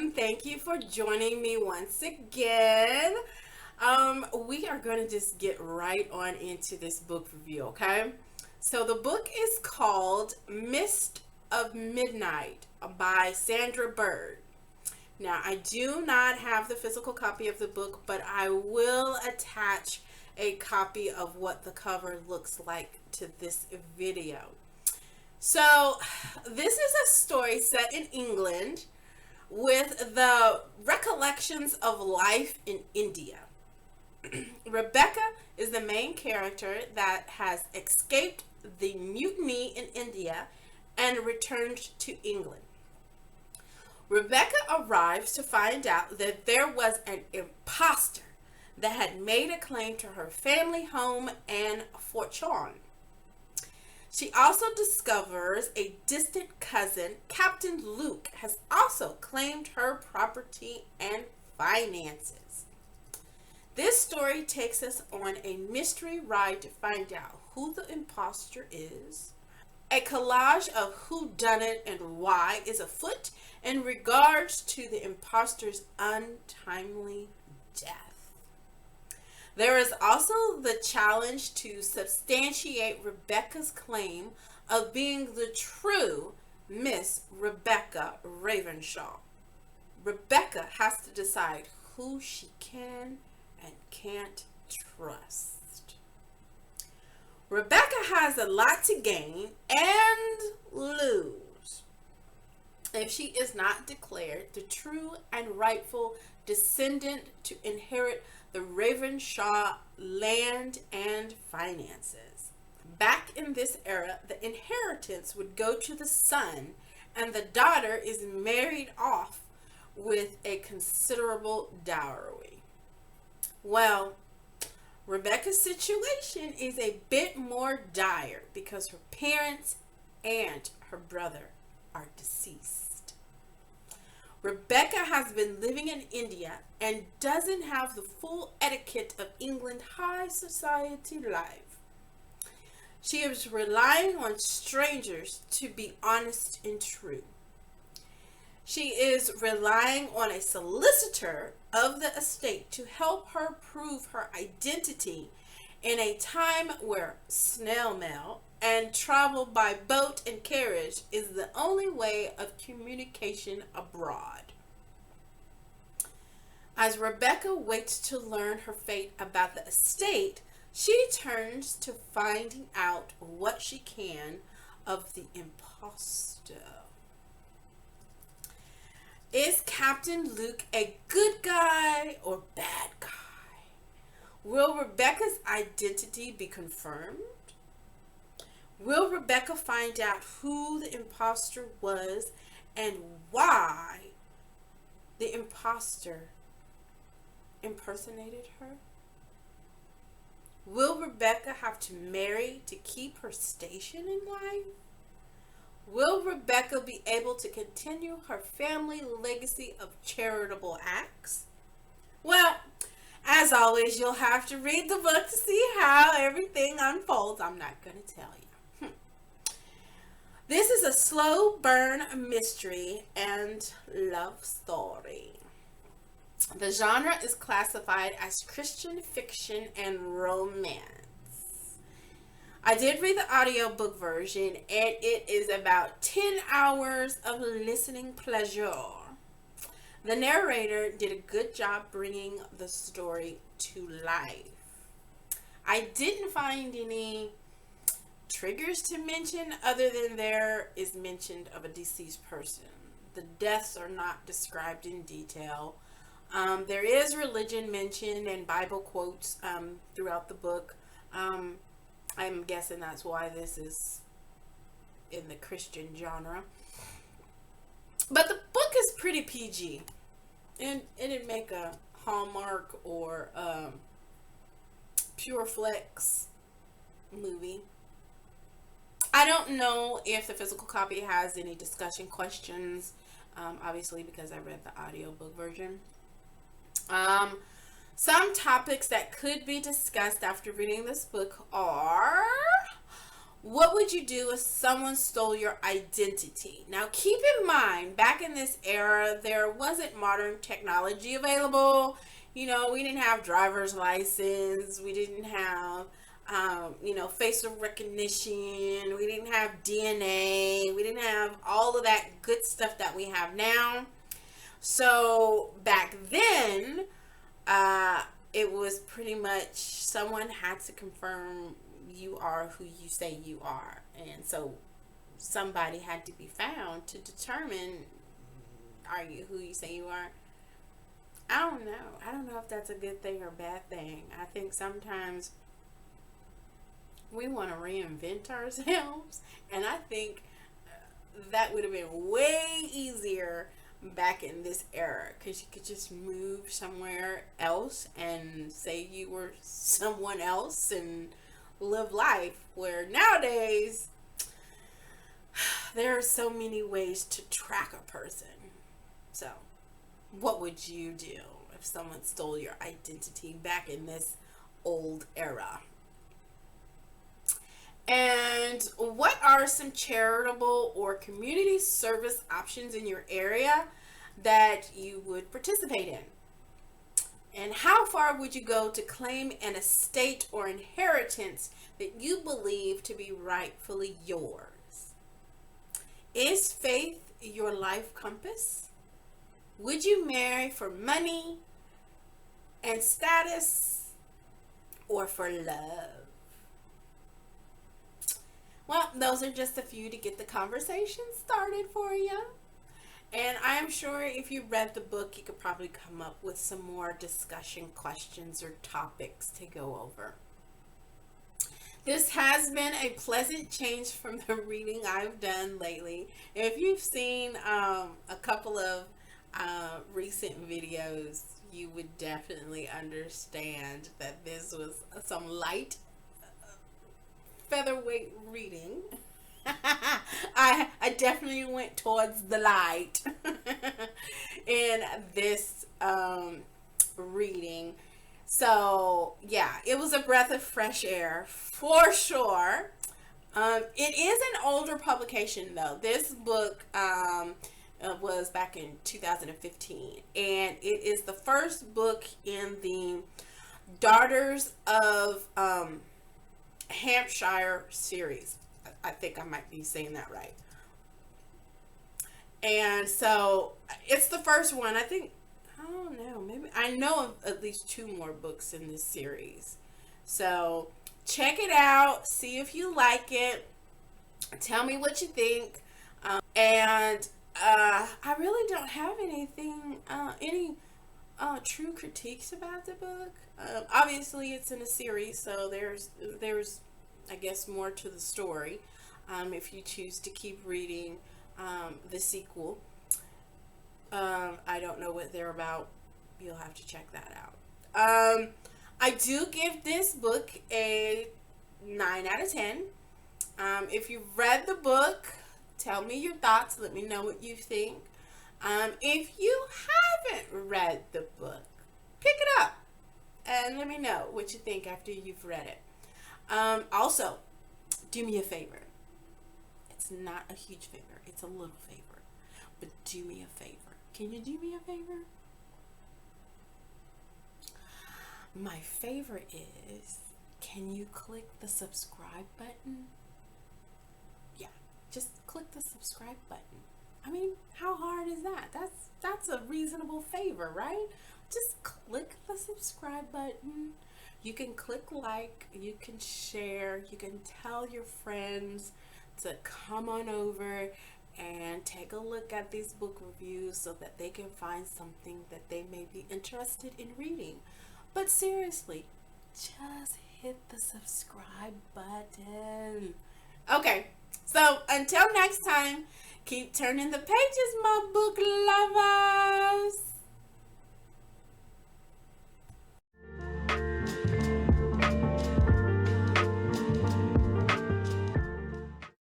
welcome. Thank you for joining me once again. We are going to just get right on into this book review, okay? So the book is called Mist of Midnight by Sandra Byrd. Now, I do not have the physical copy of the book, but I will attach a copy of what the cover looks like to this video. So, this is a story set in England with the recollections of life in India. Rebecca is the main character that has escaped the mutiny in India and returned to England. Rebecca arrives to find out that there was an imposter that had made a claim to her family home and fortune. She also discovers a distant cousin, Captain Luke, has also claimed her property and finances. This story takes us on a mystery ride to find out who the imposter is. A collage of who done it and why is afoot in regards to the imposter's untimely death. There is also the challenge to substantiate Rebecca's claim of being the true Miss Rebecca Ravenshaw. Rebecca has to decide who she can and can't trust. Rebecca has a lot to gain and lose if she is not declared the true and rightful descendant to inherit the Ravenshaw land and finances. Back in this era, the inheritance would go to the son, and the daughter is married off with a considerable dowry. Well, Rebecca's situation is a bit more dire because her parents and her brother are deceased. Rebecca has been living in India and doesn't have the full etiquette of England high society life. She is relying on strangers to be honest and true. She is relying on a solicitor of the estate to help her prove her identity in a time where snail mail and travel by boat and carriage is the only way of communication abroad. As Rebecca waits to learn her fate about the estate, she turns to finding out what she can of the imposter. Is Captain Luke a good guy or bad guy? Will Rebecca's identity be confirmed? Will Rebecca find out who the imposter was and why the imposter impersonated her? Will Rebecca have to marry to keep her station in life? Will Rebecca be able to continue her family legacy of charitable acts? Well, as always, you'll have to read the book to see how everything unfolds. I'm not going to tell you. This is a slow burn mystery and love story. The genre is classified as Christian fiction and romance. I did read the audiobook version, and it is about 10 hours of listening pleasure. The narrator did a good job bringing the story to life. I didn't find any triggers to mention other than there is mention of a deceased person. The deaths are not described in detail. There is religion mentioned and Bible quotes throughout the book. I'm guessing that's why this is in the Christian genre. But the book is pretty PG. And it didn't make a Hallmark or Pure Flex movie. I don't know if the physical copy has any discussion questions. Obviously, because I read the audiobook version. Some topics that could be discussed after reading this book are What would you do if someone stole your identity? Now, keep in mind, back in this era, there wasn't modern technology available. You know, we didn't have driver's license. We didn't have, facial recognition. We didn't have DNA. We didn't have all of that good stuff that we have now. So back then, it was pretty much someone had to confirm you are who you say you are. And so somebody had to be found to determine, are you who you say you are? I don't know. I don't know if that's a good thing or bad thing. I think sometimes we want to reinvent ourselves. And I think that would have been way easier back in this era, because you could just move somewhere else and say you were someone else and live life, where nowadays there are so many ways to track a person. So what would you do if someone stole your identity back in this old era? And what are some charitable or community service options in your area that you would participate in? And how far would you go to claim an estate or inheritance that you believe to be rightfully yours? Is faith your life compass? Would you marry for money and status, or for love? Well, those are just a few to get the conversation started for you. And I am sure if you read the book, you could probably come up with some more discussion questions or topics to go over. This has been a pleasant change from the reading I've done lately. If you've seen a couple of recent videos, you would definitely understand that this was some light featherweight reading. I definitely went towards the light in this reading. So yeah, it was a breath of fresh air for sure. It is an older publication though. This book was back in 2015, and it is the first book in the Daughters of Hampshire series. I think I might be saying that right. And so it's the first one. I think, I don't know, maybe I know of at least 2 more books in this series. So check it out, see if you like it, tell me what you think. And I really don't have anything, any true critiques about the book. Obviously it's in a series, so there's I guess more to the story. If you choose to keep reading the sequel, I don't know what they're about. You'll have to check that out. I do give this book a 9 out of 10. If you've read the book, tell me your thoughts. Let me know what you think. If you haven't read the book, pick it up and let me know what you think after you've read it. Also, do me a favor. It's not a huge favor. It's a little favor. But do me a favor. Can you do me a favor? My favor is, can you click the subscribe button? Yeah, just click the subscribe button. I mean, how hard is that? That's a reasonable favor, right? Just click the subscribe button. You can click like, you can share, you can tell your friends to come on over and take a look at these book reviews so that they can find something that they may be interested in reading. But seriously, just hit the subscribe button. Okay, so until next time, keep turning the pages, my book lovers.